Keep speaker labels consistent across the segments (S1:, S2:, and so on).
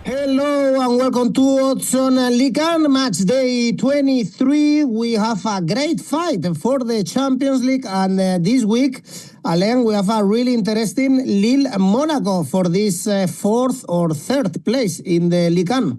S1: Hello and welcome to Odds on Ligue Matchday 23. We have a great fight for the Champions League, and this week, Alain, we have a really interesting Lille-Monaco for this fourth or third place in the Ligue 1.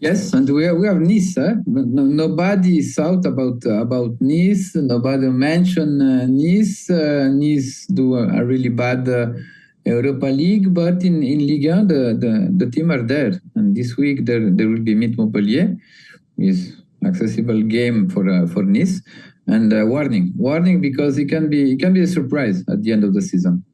S2: Yes, and we have Nice. Nobody thought about Nice. Nobody mentioned Nice. Nice do a really bad Europa League, but in Ligue 1, the team are there. And this week there will be meet Montpellier, is accessible game for Nice. And warning because it can be a surprise at the end of the season.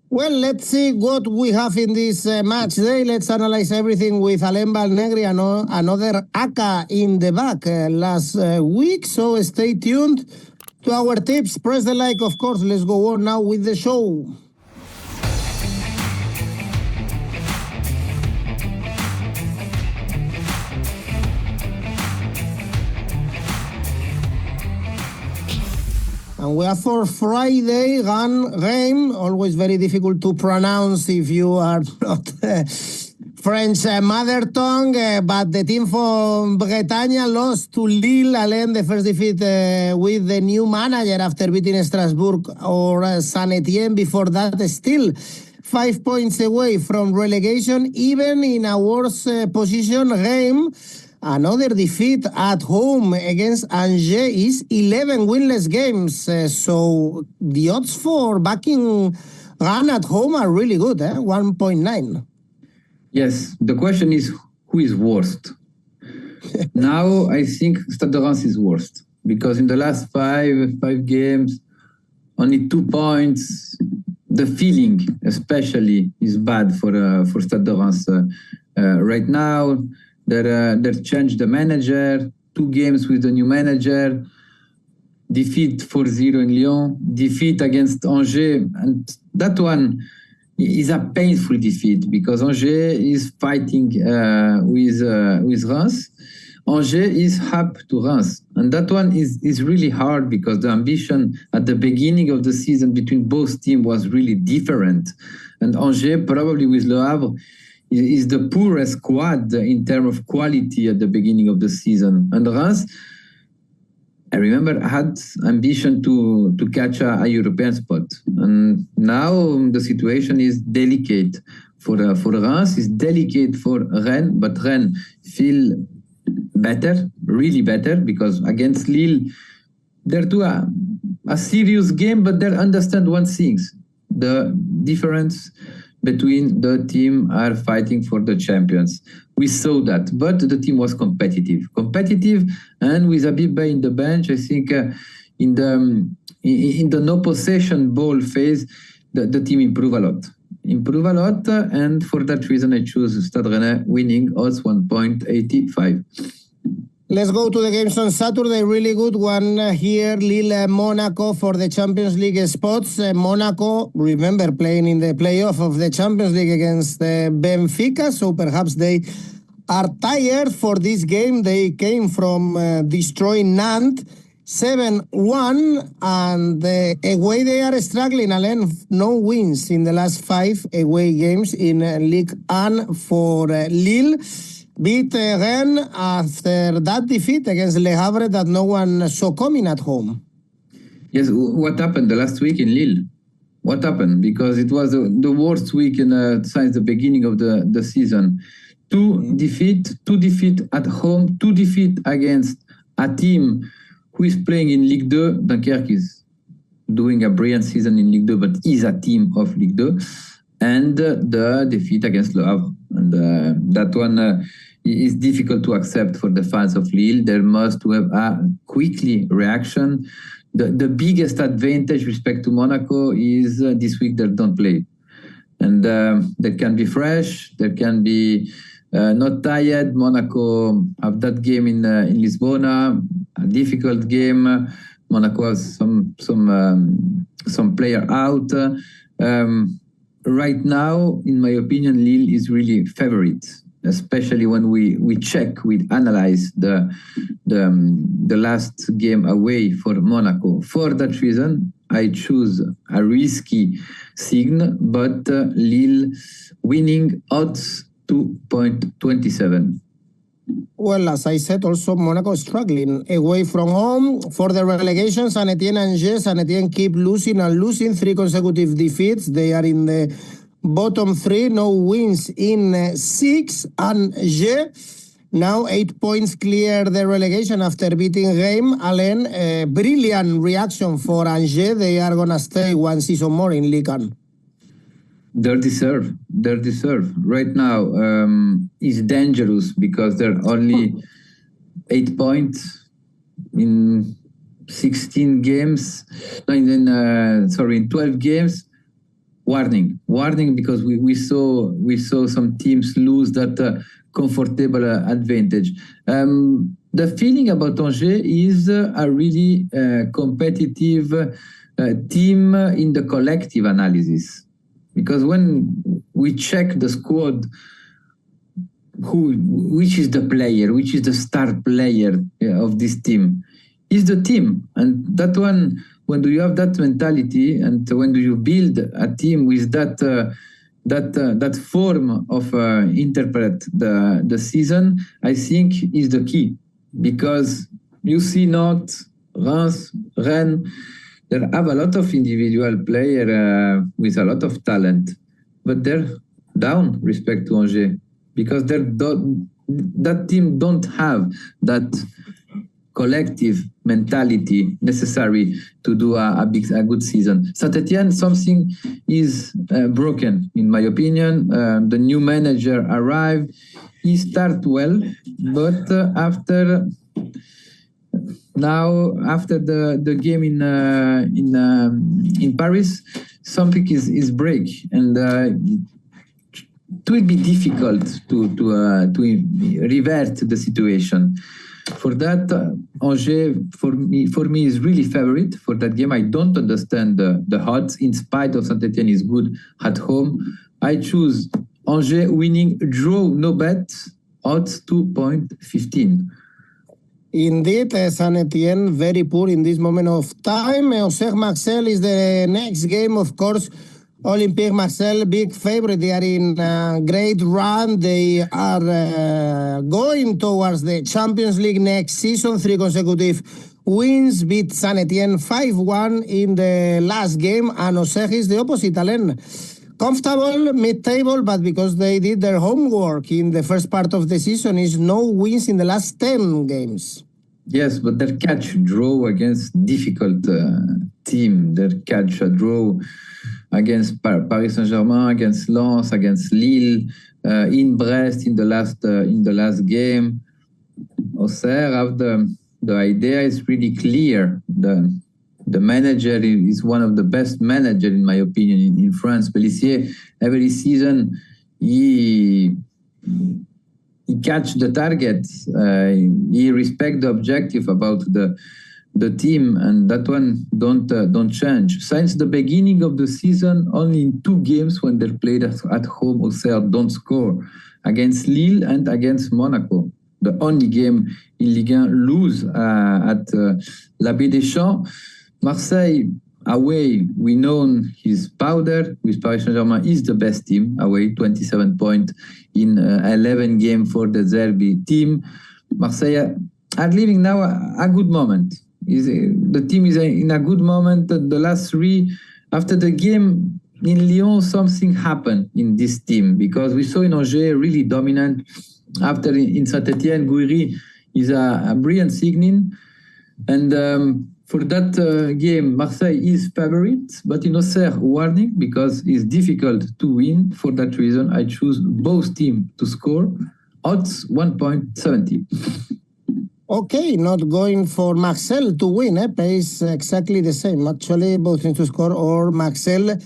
S1: Well, let's see what we have in this match day. Let's analyze everything with Alain Valnegri and another ACCA in the back last week. So stay tuned to our tips. Press the like, of course. Let's go on now with the show. And we are for Friday, Reims, always very difficult to pronounce if you are not French mother tongue, but the team from Bretagne lost to Lille, Alain, the first defeat with the new manager after beating Strasbourg or Saint-Etienne. Before that, still 5 points away from relegation, even in a worse position. Reims, another defeat at home against Angers, is 11 winless games. So the odds for backing Rennes at home are really good, 1.9.
S2: Yes, the question is who is worst? Now I think Stade de Reims is worst because in the last five games, only 2 points. The feeling especially is bad for Stade de Reims right now. They changed the manager, 2 games with the new manager, defeat 4-0 in Lyon, defeat against Angers, and that one is a painful defeat because Angers is fighting with Reims. Angers is up to Reims, and that one is really hard because the ambition at the beginning of the season between both teams was really different, and Angers probably with Le Havre is the poorest squad in terms of quality at the beginning of the season. And Reims, I remember, had ambition to catch a European spot. And now the situation is delicate for Reims, is delicate for Rennes, but Rennes feel better, really better, because against Lille, they do a serious game, but they understand one thing, the difference between the team are fighting for the champions. We saw that, but the team was competitive, and with 𝗵𝗿𝗿𝗀 in the bench, I think in the no possession ball phase, the team improved a lot, and for that reason I choose Stade Rennais winning odds 1.85.
S1: Let's go to the games on Saturday. Really good one here. Lille-Monaco for the Champions League spots. Monaco, remember, playing in the playoff of the Champions League against Benfica. So perhaps they are tired for this game. They came from destroying Nantes 7-1. And away they are struggling. Alain, no wins in the last 5 away games in Ligue 1 for Lille. Beat Rennes after that defeat against Le Havre that no one saw coming at home.
S2: Yes, what happened the last week in Lille? What happened? Because it was the worst week since the beginning of the season. 2 defeat at home, 2 defeat against a team who is playing in Ligue 2. 𝗀𝗃𝗃 is doing a brilliant season in Ligue 2, but is a team of Ligue 2. And the defeat against Le Havre. And that one is difficult to accept for the fans of Lille. They must have a quickly reaction. The biggest advantage with respect to Monaco is this week they don't play. And they can be fresh, they can be not tired. Monaco have that game in Lisbona, a difficult game. Monaco has some player out. Right now, in my opinion, Lille is really favorite, especially when we analyze the last game away for Monaco. For that reason, I choose a risky sign, but Lille winning odds 2.27.
S1: Well, as I said, also Monaco is struggling away from home for the relegation. Saint-Etienne and 𝐬𝐭𝐴. Saint-Etienne keep losing and losing, 3 consecutive defeats. They are in the bottom 3, no wins in 6. And 𝐬𝐭𝐴 now 8 points clear the relegation after beating Reims. Alain, brilliant reaction for 𝐬𝐴. They are going to stay one season more in Ligue.
S2: They deserve. Right now, is dangerous because they're only 8 points in 16 games. No, in 12 games. Warning, because we saw some teams lose that comfortable advantage. The feeling about 𝐬𝐴 is a really competitive team in the collective analysis. Because when we check the squad, which is the player, which is the star player of this team, is the team. And that one, when do you have that mentality, and when do you build a team with that form of interpret the season, I think is the key. Because you see Nantes, Reims, Rennes, they have a lot of individual players with a lot of talent, but they're down respect to 𝐬𝐴 because that team don't have that collective mentality necessary to do a good season. Saint-Etienne, something is broken, in my opinion. The new manager arrived. He started well, but after the game in Paris, something is break, and it will be difficult to revert the situation. For that, 𝐬𝐴 for me is really favorite for that game. I don't understand the odds. In spite of Saint-Etienne is good at home, I choose 𝐬𝐴 winning, draw, no bet, odds 2.15.
S1: Indeed, Saint-Etienne very poor in this moment of time. Auxerre Marseille is the next game, of course. Olympique Marseille, big favorite. They are in a great run. They are going towards the Champions League next season. 3 consecutive wins, beat Saint-Etienne 5-1 in the last game. And Auxerre is the opposite, Alain. Comfortable mid-table, but because they did their homework in the first part of the season, is no wins in the last 10 games.
S2: Yes, but their catch-draw against difficult team. Their catch-draw against Paris Saint-Germain, against Lens, against Lille, in Brest in the last game. Auxerre, the idea is really clear. The manager is one of the best managers, in my opinion, in France. 𝗵𝐿issier, every season, he catch the targets. He respect the objective about the team, and that one don't change. Since the beginning of the season, only in 2 games when they played at home, Auxerre don't score, against Lille and against Monaco. The only game in Ligue 1 lose at 𝗵𝐿𝐴𝐷𝗀𝐻. Marseille, away, we know his powder with Paris Saint-Germain is the best team, away, 27 points in 11 games for the 𝗀𝗏𝗏 team. Marseille are living now a good moment. The team is in a good moment. The last 3, after the game in Lyon, something happened in this team, because we saw in 𝐬𝐴 really dominant. After in Saint-Etienne, 𝗀𝗏𝗏 is a brilliant signing. And for that game, Marseille is favorite, but in Auxerre, warning, because it's difficult to win. For that reason, I choose both teams to score, odds 1.70.
S1: Okay, not going for Marseille to win. Pays exactly the same. Actually, both teams to score or Marseille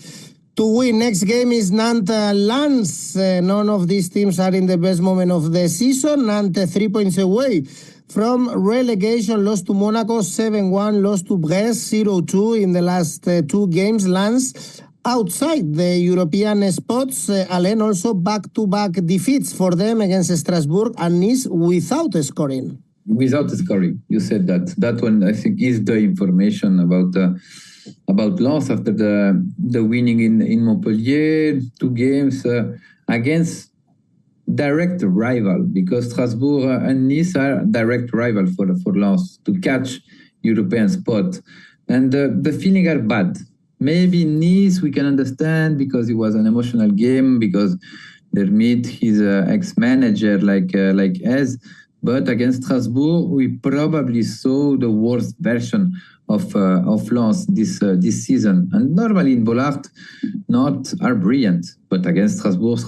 S1: to win. Next game is Nantes-Lens. None of these teams are in the best moment of the season. Nantes 3 points away from relegation, lost to Monaco 7-1, lost to Brest 0-2 in the last 2 games. Lens outside the European spots. Alain, also back-to-back defeats for them against Strasbourg and Nice without scoring.
S2: Without scoring, you said that. That one, I think, is the information about about Lens after the winning in Montpellier, 2 games against direct rival, because Strasbourg and Nice are direct rival for Lens to catch European spot. And the feeling are bad. Maybe Nice we can understand because it was an emotional game, because they meet his ex-manager like 𝐜𝐨𝐧𝐧𝐞𝐜. But against Strasbourg, we probably saw the worst version of Lens this season. And normally in Bollard, Nantes are brilliant, but against Strasbourg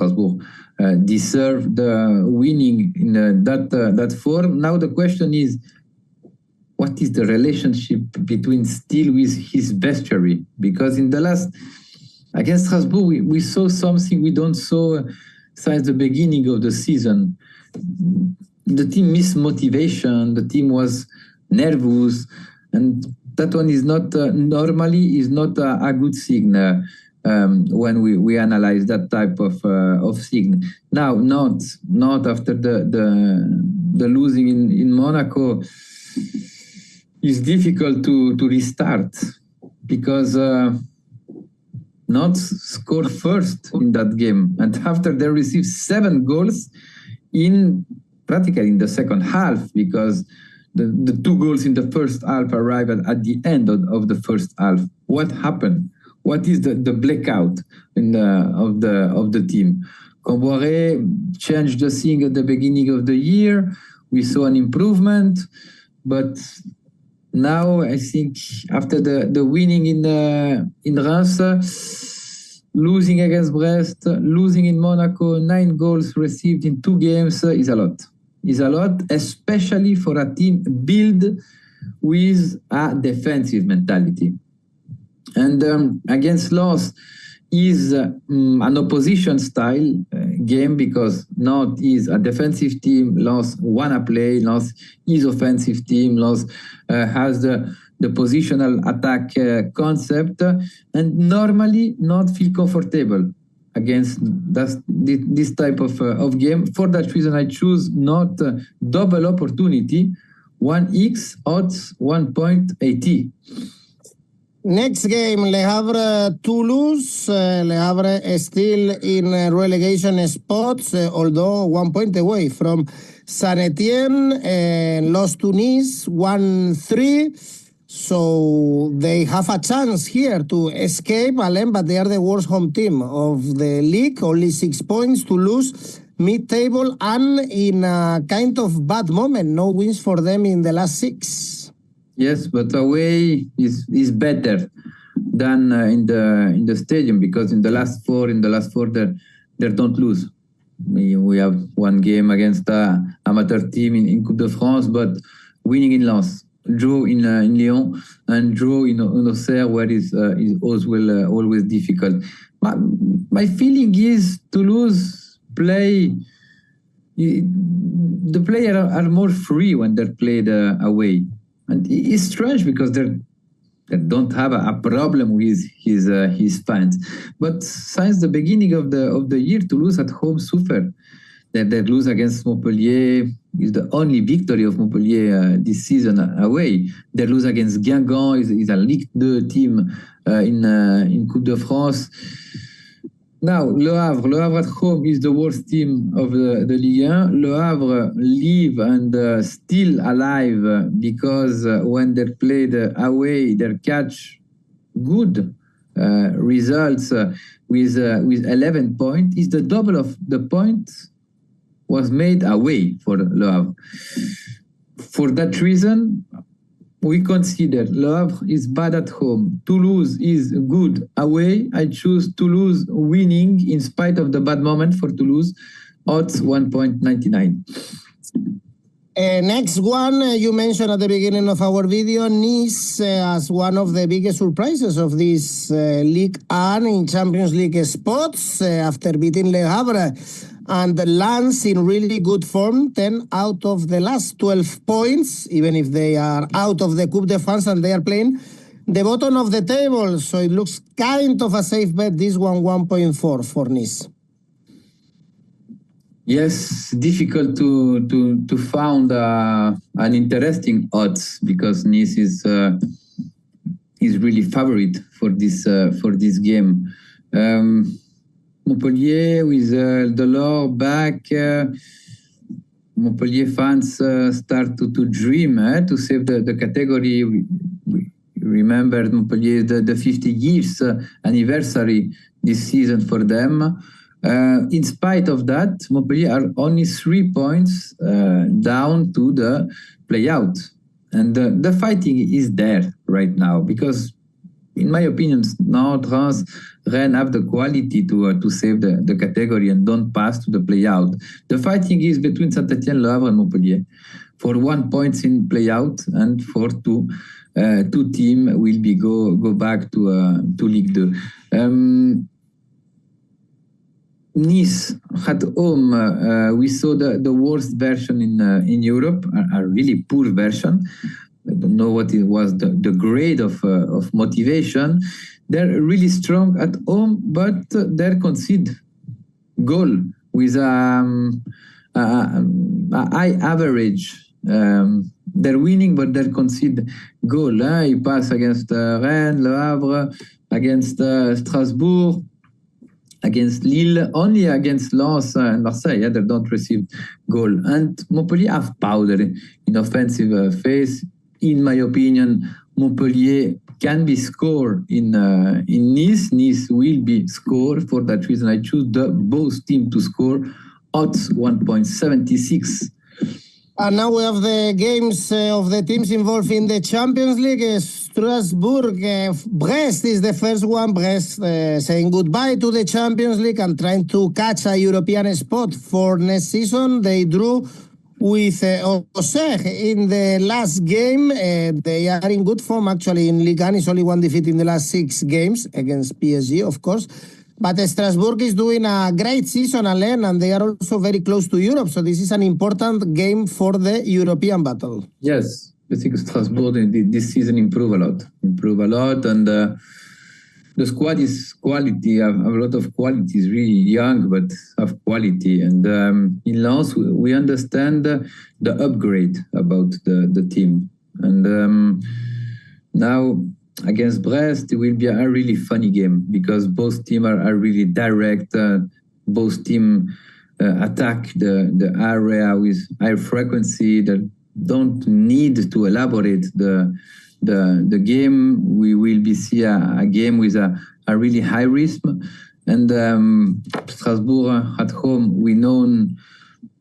S2: deserve the winning in that form. Now the question is, what is the relationship between Steele with his bestiary? Because in the last, against Strasbourg, we saw something we don't saw since the beginning of the season. The team missed motivation, the team was nervous, and that one is not, normally is not a good signal when we analyze that type of signal. Now, not after the losing in Monaco, it's difficult to restart, because Nantes scored first in that game, and after they received 7 goals practically in the second half, because the 2 goals in the first half arrived at the end of the first half. What happened? What is the blackout of the team? 𝗻𝐿𝐴 changed the thing at the beginning of the year. We saw an improvement, but now I think after the winning in Reims, losing against Brest, losing in Monaco, 9 goals received in 2 games is a lot. Is a lot, especially for a team built with a defensive mentality. And against Lens is an opposition style game, because Nantes is a defensive team, Lens wanna play, Lens is offensive team, Lens has the positional attack concept, and normally not feel comfortable against this type of game. For that reason, I choose not double opportunity, 1x odds 1.80.
S1: Next game, Le Havre Toulouse. Le Havre is still in relegation spots, although 1 point away from Saint-Etienne. Lost to Nice 1-3. So they have a chance here to escape, Alain, but they are the worst home team of the league. Only 6 points. Toulouse, mid-table, and in a kind of bad moment. No wins for them in the last 6.
S2: Yes, but away is better than in the stadium, because in the last four they don't lose. We have 1 game against an amateur team in Coupe de France, but winning in Lens, draw in Lyon, and draw in Auxerre, where is always difficult. My feeling is Toulouse play. The players are more free when they're played away. And it's strange, because they don't have a problem with his fans. But since the beginning of the year, Toulouse at home suffered. They lose against Montpellier. Is the only victory of Montpellier this season away. They lose against Guingamp. Is a Ligue 2 team in Coupe de France. Now, Le Havre at home is the worst team of the Ligue 1. Le Havre live and still alive, because when they played away, they catch good results with 11 points. Is the double of the points was made away for Le Havre. For that reason, we consider Le Havre is bad at home. Toulouse is good away. I choose Toulouse winning in spite of the bad moment for Toulouse. Odds 1.99.
S1: Next one, you mentioned at the beginning of our video, Nice as one of the biggest surprises of this Ligue 1 in Champions League spots after beating Le Havre, and Lens in really good form, 10 out of the last 12 points, even if they are out of the Coupe de France and they are playing the bottom of the table. So it looks kind of a safe bet, this one, 1.4 for Nice.
S2: Yes, difficult to find an interesting odds, because Nice is is really favorite for this game. Montpellier with Delors back. Montpellier fans start to dream to save the category. We remember Montpellier the 50 years anniversary this season for them. In spite of that, Montpellier are only 3 points down to the play-out. And the fighting is there right now because, in my opinion, Nantes, Reims, Rennes have the quality to save the category and don't pass to the play-out. The fighting is between Saint-Etienne, Le Havre and Montpellier for 1 point in play-out and for two teams will be go back to Ligue 2. Nice at home, we saw the worst version in Europe, a really poor version. I don't know what it was the grade of motivation. They're really strong at home, but they concede goal with a high average. They're winning, but they concede goal. You pass against Rennes, Le Havre, against Strasbourg, against Lille, only against Lens and Marseille. They don't receive goal. And Montpellier have powder in offensive phase. In my opinion, Montpellier can be scored in Nice. Nice will be scored. For that reason, I choose both teams to score. Odds 1.76.
S1: And now we have the games of the teams involved in the Champions League. Strasbourg, Brest is the first one. Brest saying goodbye to the Champions League and trying to catch a European spot for next season. They drew with Auxerre in the last game. They are in good form, actually. In Ligue 1, it's only one defeat in the last 6 games against PSG, of course. But Strasbourg is doing a great season, Alain, and they are also very close to Europe. So this is an important game for the European battle.
S2: Yes, I think Strasbourg this season improve a lot, and the squad is quality. Have a lot of quality. It's really young, but have quality. And in Lens, we understand the upgrade about the team. And now against Brest, it will be a really funny game because both teams are really direct. Both teams attack the area with high frequency. That don't need to elaborate the game. We will be see a game with a really high risk. And Strasbourg at home, we know,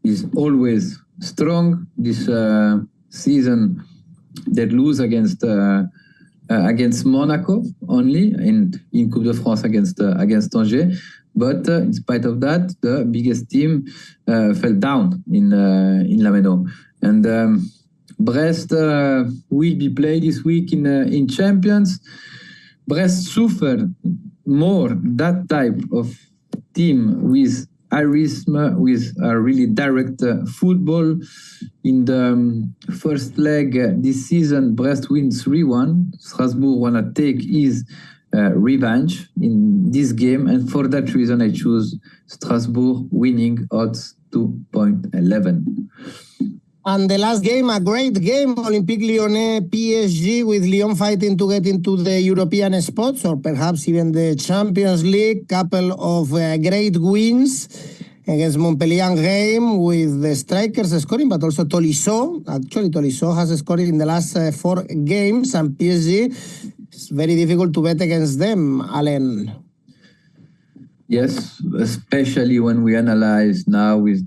S2: is always strong. This season, they lose against Monaco only, and in Coupe de France against 𝐬𝐭𝐴𝐺. But in spite of that, the biggest team fell down in 𝐵𝐴. And Brest will be played this week in Champions. Brest suffered more that type of team with charisma, with a really direct football. In the first leg this season, Brest wins 3-1. Strasbourg want to take his revenge in this game, and for that reason I choose Strasbourg winning odds 2.11.
S1: And the last game, a great game, Olympique Lyonnais PSG, with Lyon fighting to get into the European spots or perhaps even the Champions League. Couple of great wins against Montpellier and Reims, with the strikers scoring, but also Tolisso. Actually, Tolisso has scored in the last 4 games, and PSG, it's very difficult to bet against them, Alain.
S2: Yes, especially when we analyze now with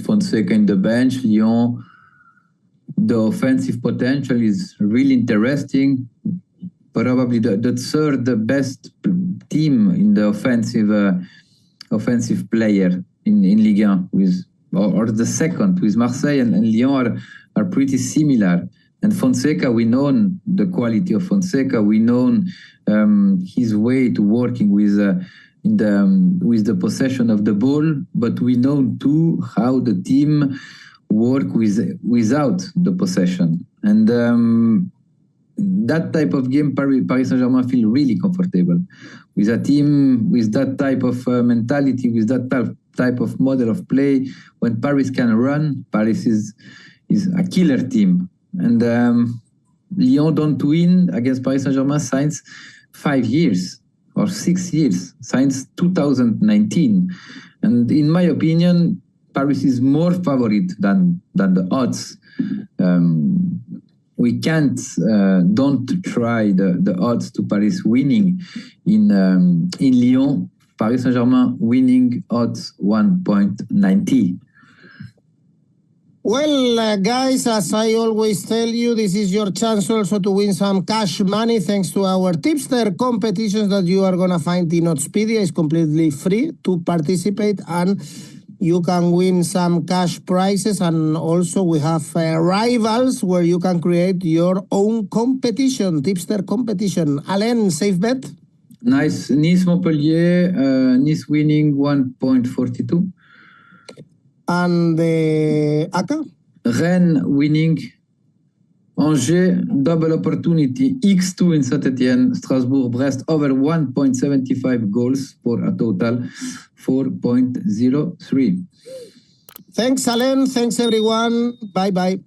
S2: Fonseca in the bench. Lyon, the offensive potential is really interesting. Probably the third best team in the offensive player in Ligue 1, or the second, with Marseille and Lyon are pretty similar. And Fonseca, we know the quality of Fonseca. We know his way to working with the possession of the ball, but we know too how the team work without the possession. And that type of game, Paris Saint-Germain feel really comfortable with a team with that type of mentality, with that type of model of play. When Paris can run, Paris is a killer team. And Lyon don't win against Paris Saint-Germain since 5 years or 6 years, since 2019. And in my opinion, Paris is more favorite than the odds. We can't, don't try the odds to Paris winning in Lyon. Paris Saint-Germain winning odds 1.90.
S1: Well, guys, as I always tell you, this is your chance also to win some cash money thanks to our tipster competitions that you are going to find in Oddspedia. It's completely free to participate, and you can win some cash prizes. And also we have rivals where you can create your own competition, tipster competition. Alain, safe bet?
S2: Nice. Nice Montpellier, Nice winning 1.42.
S1: And the ACCA?
S2: Rennes winning. Angers, double opportunity. X2 in Saint-Etienne. Strasbourg, Brest over 1.75 goals for a total 4.03.
S1: Thanks, Alain. Thanks, everyone. Bye-bye.